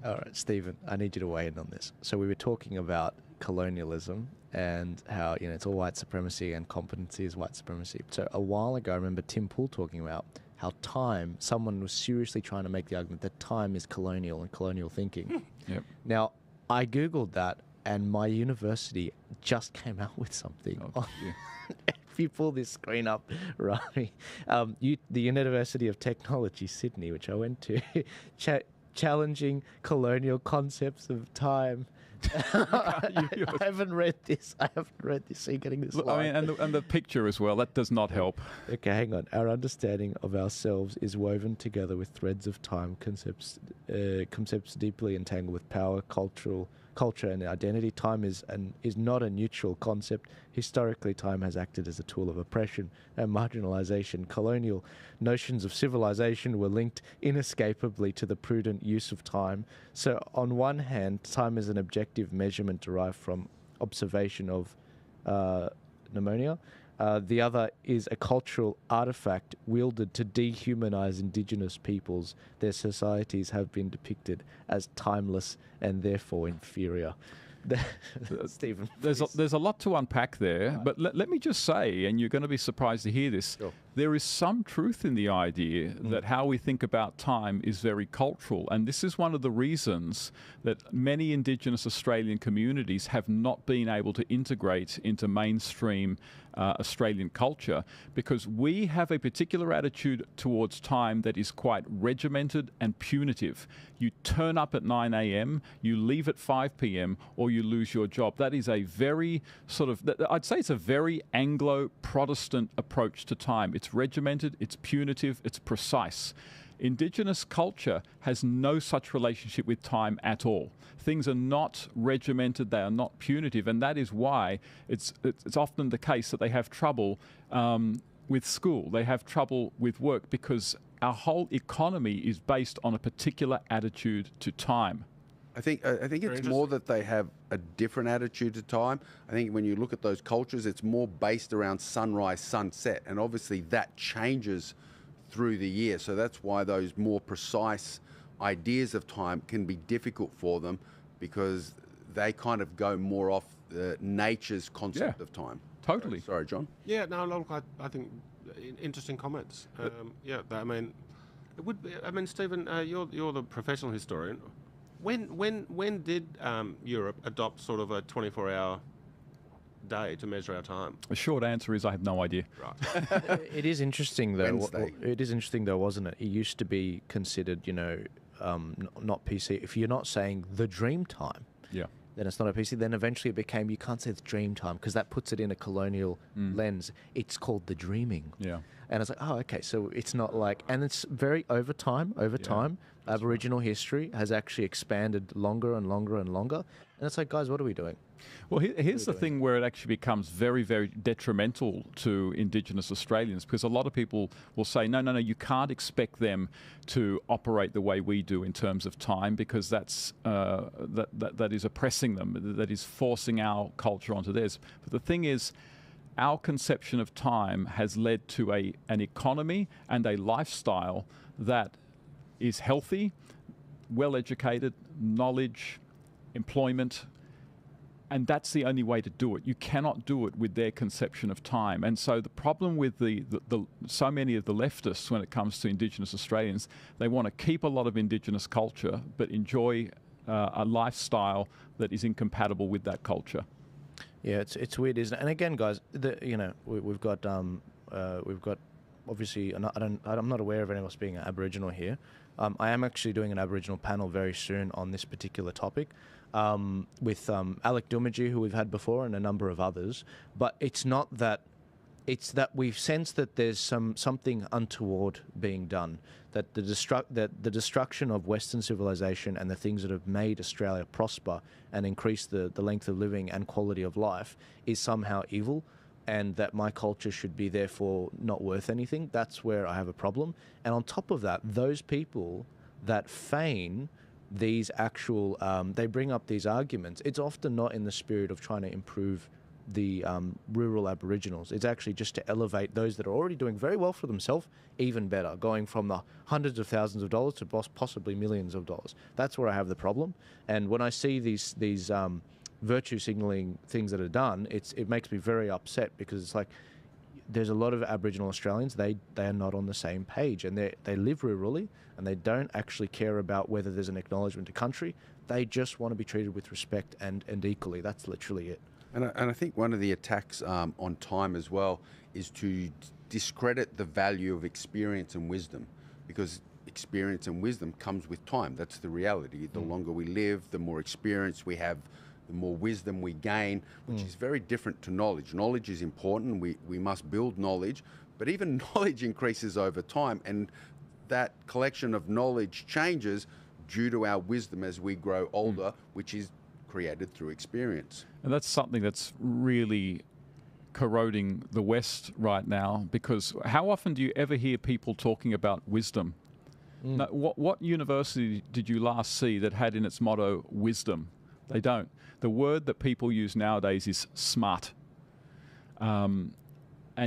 All right, Stephen, I need you to weigh in on this. So we were talking about colonialism and how, it's all white supremacy and competency is white supremacy. So a while ago, I remember Tim Pool talking about how someone was seriously trying to make the argument that time is colonial and colonial thinking. Yep. Now, I Googled that and my university just came out with something. Oh, yeah. If you pull this screen up, Rami, the University of Technology, Sydney, which I went to, challenging colonial concepts of time. I haven't read this. So you're getting this. Look, I mean, and the picture as well. That does not help. Okay, hang on. Our understanding of ourselves is woven together with threads of time, concepts deeply entangled with power, culture, and identity. Time is not a neutral concept. Historically, time has acted as a tool of oppression and marginalization. Colonial notions of civilization were linked inescapably to the prudent use of time. So, on one hand, time is an objective measurement derived from observation of pneumonia. The other is a cultural artifact wielded to dehumanize indigenous peoples. Their societies have been depicted as timeless and therefore inferior. Stephen, there's a lot to unpack there, but let me just say, and you're going to be surprised to hear this, sure. There is some truth in the idea that how we think about time is very cultural, and this is one of the reasons that many Indigenous Australian communities have not been able to integrate into mainstream Australian culture, because we have a particular attitude towards time that is quite regimented and punitive. You turn up at 9 a.m., you leave at 5 p.m., or you lose your job. That is a very I'd say it's a very Anglo-Protestant approach to time. It's regimented, it's punitive, it's precise. Indigenous culture has no such relationship with time at all. Things are not regimented, they are not punitive, and that is why it's often the case that they have trouble with school, they have trouble with work, because our whole economy is based on a particular attitude to time. I think it's more that they have a different attitude to time. I think when you look at those cultures, it's more based around sunrise, sunset, and obviously that changes through the year. So that's why those more precise ideas of time can be difficult for them, because they kind of go more off nature's concept of time. Totally. Sorry, John. Yeah, no, look, I think interesting comments. I mean, it would be. I mean, Stephen, you're the professional historian. When did Europe adopt sort of a 24-hour day to measure our time? The short answer is I have no idea. Right. It is interesting though. Wednesday. It is interesting though, wasn't it? It used to be considered, not PC. If you're not saying the dream time, Yeah. then it's not a PC. Then eventually it became, you can't say it's dream time because that puts it in a colonial lens. It's called the dreaming. Yeah. And it's like, oh, okay, so it's not like, and it's very over time, Aboriginal history has actually expanded longer and longer and longer. And it's like, guys, what are we doing? Well, here's the thing where it actually becomes very, very detrimental to Indigenous Australians, because a lot of people will say, no, you can't expect them to operate the way we do in terms of time, because that is oppressing them, that is forcing our culture onto theirs. But the thing is, our conception of time has led to an economy and a lifestyle that is healthy, well-educated, knowledge, employment, and that's the only way to do it. You cannot do it with their conception of time. And so the problem with so many of the leftists when it comes to Indigenous Australians, they want to keep a lot of Indigenous culture but enjoy a lifestyle that is incompatible with that culture. Yeah, it's weird, isn't it? And again, guys, we've got obviously, I'm not aware of anyone else being Aboriginal here. I am actually doing an Aboriginal panel very soon on this particular topic with Alec Dumaji, who we've had before, and a number of others. But it's not that. It's that we've sensed that there's something untoward being done, that the destruction of Western civilization and the things that have made Australia prosper and increase the length of living and quality of life is somehow evil, and that my culture should be therefore not worth anything. That's where I have a problem. And on top of that, those people that feign these actual, they bring up these arguments, it's often not in the spirit of trying to improve the rural Aboriginals. It's actually just to elevate those that are already doing very well for themselves even better, going from the hundreds of thousands of dollars to possibly millions of dollars. That's where I have the problem. And when I see these virtue signaling things that are done, it makes me very upset, because it's like there's a lot of Aboriginal Australians, they are not on the same page, and they live rurally, and they don't actually care about whether there's an acknowledgement to country. They just want to be treated with respect and equally. That's literally it. And I think one of the attacks on time as well is to discredit the value of experience and wisdom, because experience and wisdom comes with time. That's the reality. The longer we live, the more experience we have, the more wisdom we gain, which is very different to knowledge. Knowledge is important. We must build knowledge, but even knowledge increases over time, and that collection of knowledge changes due to our wisdom as we grow older, which is created through experience. And that's something that's really corroding the West right now, because how often do you ever hear people talking about wisdom? Now, what university did you last see that had in its motto wisdom? They don't. The word that people use nowadays is smart. And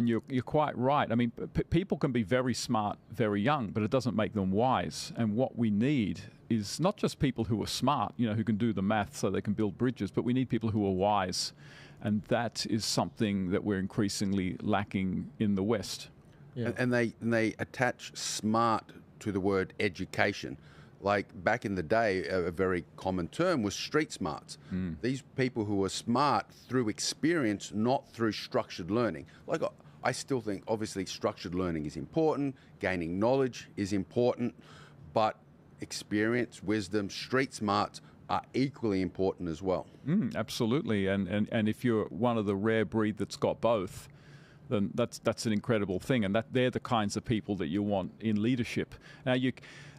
you're quite right. I mean, people can be very smart very young, but it doesn't make them wise. And what we need is not just people who are smart, who can do the math so they can build bridges, but we need people who are wise. And that is something that we're increasingly lacking in the West. Yeah. And they attach smart to the word education. Like back in the day, a very common term was street smarts. These people who are smart through experience, not through structured learning. Like I still think obviously structured learning is important, gaining knowledge is important, but experience, wisdom, street smarts are equally important as well. Absolutely. And if you're one of the rare breed that's got both, then that's an incredible thing. And they're the kinds of people that you want in leadership. Now,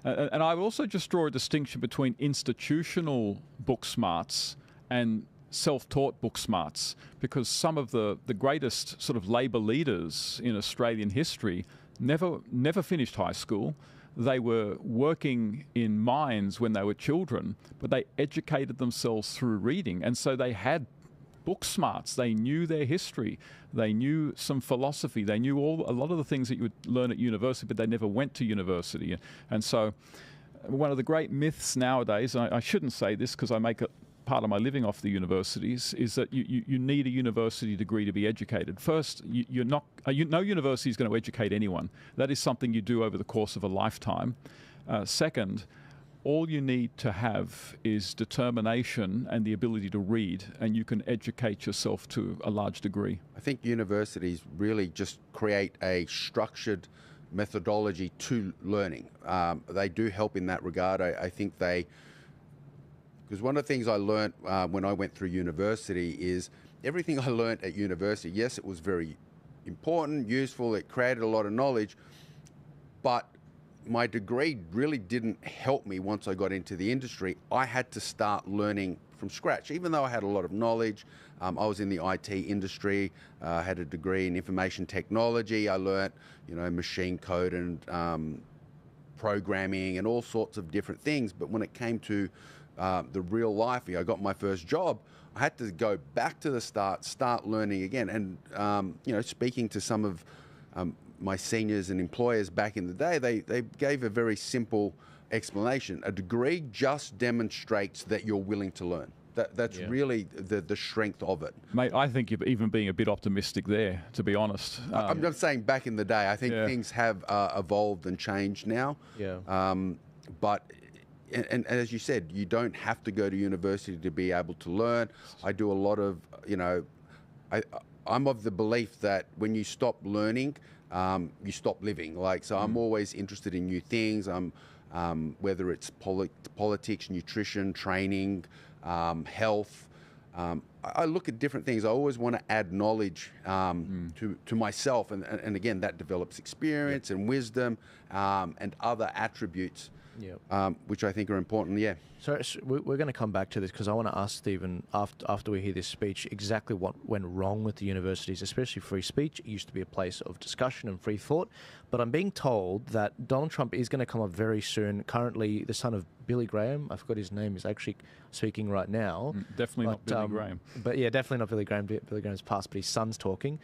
and I would also just draw a distinction between institutional book smarts and self-taught book smarts, because some of the greatest sort of Labor leaders in Australian history never finished high school. They were working in mines when they were children, but they educated themselves through reading. And so they had book smarts. They knew their history. They knew some philosophy. They knew a lot of the things that you would learn at university, but they never went to university. And so one of the great myths nowadays, I shouldn't say this because I make part of my living off the universities, is that you need a university degree to be educated. First, no university is going to educate anyone. That is something you do over the course of a lifetime. Second, all you need to have is determination and the ability to read, and you can educate yourself to a large degree. I think universities really just create a structured methodology to learning. They do help in that regard. I think because one of the things I learned when I went through university is everything I learned at university, yes, it was very important, useful, it created a lot of knowledge, but my degree really didn't help me once I got into the industry. I had to start learning from scratch. Even though I had a lot of knowledge, I was in the IT industry, had a degree in information technology. I learnt, machine code and programming and all sorts of different things. But when it came to the real life, I got my first job, I had to go back to the start learning again. And, speaking to some of my seniors and employers back in the day, they gave a very simple explanation. A degree just demonstrates that you're willing to learn. That's really the strength of it. Mate, I think you're even being a bit optimistic there, to be honest. I'm not saying back in the day. I think things have evolved and changed now. Yeah. But as you said, you don't have to go to university to be able to learn. I do a lot of, I'm of the belief that when you stop learning, you stop living. So I'm always interested in new things. Whether it's politics, nutrition, training, health. I look at different things. I always want to add knowledge to myself, and again, that develops experience and wisdom and other attributes which I think are important. Yeah. So we're going to come back to this because I want to ask Stephen, after we hear this speech, exactly what went wrong with the universities, especially free speech. It used to be a place of discussion and free thought. But I'm being told that Donald Trump is going to come up very soon. Currently, the son of Billy Graham, I forgot his name, is actually speaking right now. Definitely not Billy Graham. But yeah, definitely not Billy Graham. Billy Graham's passed, but his son's talking.